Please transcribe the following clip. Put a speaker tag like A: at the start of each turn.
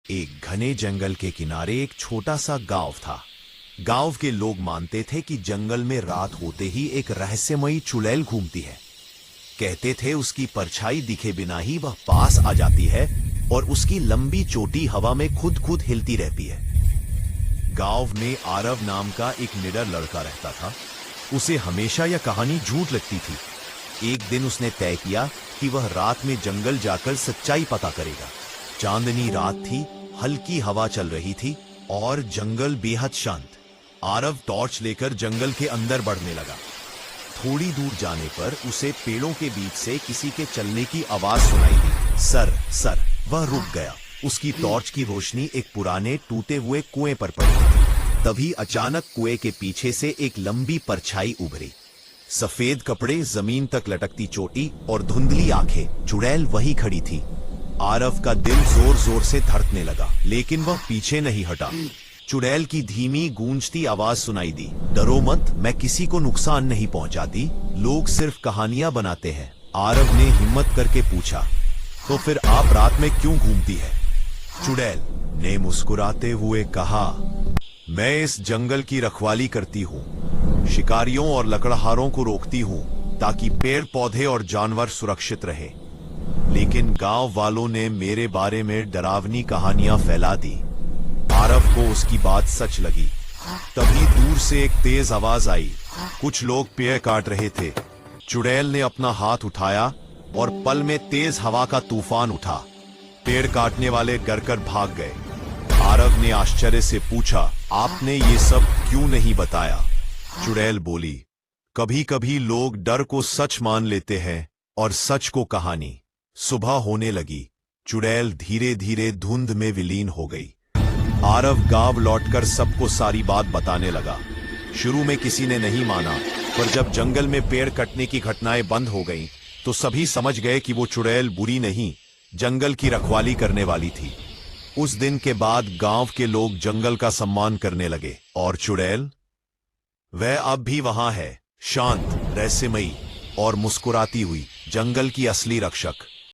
A: एक घने जंगल के किनारे एक छोटा सा गांव था। गांव के लोग मानते थे कि जंगल में रात होते ही एक रहस्यमयी चुड़ैल घूमती है। कहते थे उसकी परछाई दिखे बिना ही वह पास आ जाती है और उसकी लंबी चोटी हवा में खुद खुद हिलती रहती है। गांव में आरव नाम का एक निडर लड़का रहता था। उसे हमेशा यह कहानी झूठ लगती थी। एक दिन उसने तय किया कि वह रात में जंगल जाकर सच्चाई पता करेगा। चांदनी रात थी, हल्की हवा चल रही थी और जंगल बेहद शांत। आरव टॉर्च लेकर जंगल के अंदर बढ़ने लगा। थोड़ी दूर जाने पर उसे पेड़ों के बीच से किसी के चलने की आवाज सुनाई दी। सर सर, वह रुक गया। उसकी टॉर्च की रोशनी एक पुराने टूटे हुए कुएं पर पड़ी। तभी अचानक कुएं के पीछे से एक लंबी परछाई उभरी। सफेद कपड़े, जमीन तक लटकती चोटी और धुंधली आंखें। चुड़ैल वहीं खड़ी थी। आरव का दिल जोर जोर से धड़कने लगा, लेकिन वह पीछे नहीं हटा। चुड़ैल की धीमी गूंजती आवाज सुनाई दी। डरो मत, मैं किसी को नुकसान नहीं पहुंचाती। लोग सिर्फ कहानियां बनाते हैं। आरव ने हिम्मत करके पूछा, तो फिर आप रात में क्यों घूमती है? चुड़ैल ने मुस्कुराते हुए कहा, मैं इस जंगल की रखवाली करती हूँ। शिकारियों और लकड़हारों को रोकती हूँ ताकि पेड़ पौधे और जानवर सुरक्षित रहे। लेकिन गांव वालों ने मेरे बारे में डरावनी कहानियां फैला दी। आरव को उसकी बात सच लगी। तभी दूर से एक तेज आवाज आई। कुछ लोग पेड़ काट रहे थे। चुड़ैल ने अपना हाथ उठाया और पल में तेज हवा का तूफान उठा। पेड़ काटने वाले डरकर भाग गए। आरव ने आश्चर्य से पूछा, आपने ये सब क्यों नहीं बताया? चुड़ैल बोली, कभी कभी लोग डर को सच मान लेते हैं और सच को कहानी। सुबह होने लगी। चुड़ैल धीरे धीरे धुंध में विलीन हो गई। आरव गांव लौटकर सबको सारी बात बताने लगा। शुरू में किसी ने नहीं माना, पर जब जंगल में पेड़ कटने की घटनाएं बंद हो गईं, तो सभी समझ गए कि वो चुड़ैल बुरी नहीं, जंगल की रखवाली करने वाली थी। उस दिन के बाद गांव के लोग जंगल का सम्मान करने लगे और चुड़ैल, वह अब भी वहां है, शांत, रहस्यमयी और मुस्कुराती हुई, जंगल की असली रक्षक।